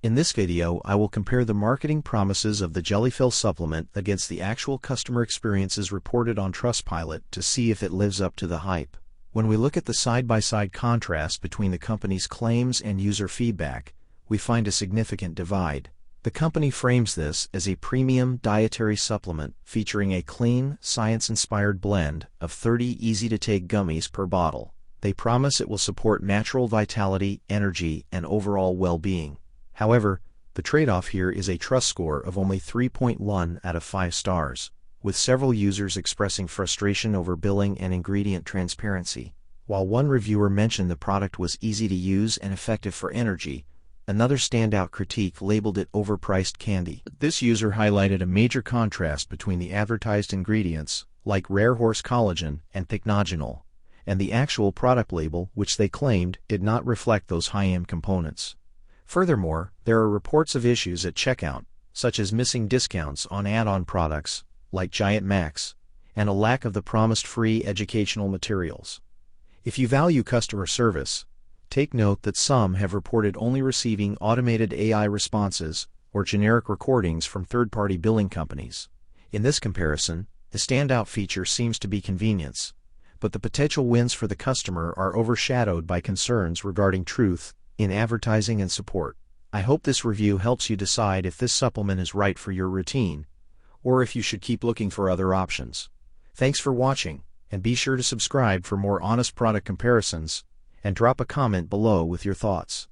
In this video, I will compare the marketing promises of the Jellyfil supplement against the actual customer experiences reported on Trustpilot to see if it lives up to the hype. When we look at the side-by-side contrast between the company's claims and user feedback, we find a significant divide. The company frames this as a premium dietary supplement featuring a clean, science-inspired blend of 30 easy-to-take gummies per bottle. They promise it will support natural vitality, energy, and overall well-being. However, the trade-off here is a trust score of only 3.1 out of 5 stars, with several users expressing frustration over billing and ingredient transparency. While one reviewer mentioned the product was easy to use and effective for energy, another standout critique labeled it overpriced candy. This user highlighted a major contrast between the advertised ingredients, like rare horse collagen and pycnogenol, and the actual product label, which they claimed did not reflect those high-end components. Furthermore, there are reports of issues at checkout, such as missing discounts on add-on products, like Giant Max, and a lack of the promised free educational materials. If you value customer service, take note that some have reported only receiving automated AI responses or generic recordings from third-party billing companies. In this comparison, the standout feature seems to be convenience, but the potential wins for the customer are overshadowed by concerns regarding truth in advertising and support. I hope this review helps you decide if this supplement is right for your routine, or if you should keep looking for other options. Thanks for watching, and be sure to subscribe for more honest product comparisons, and drop a comment below with your thoughts.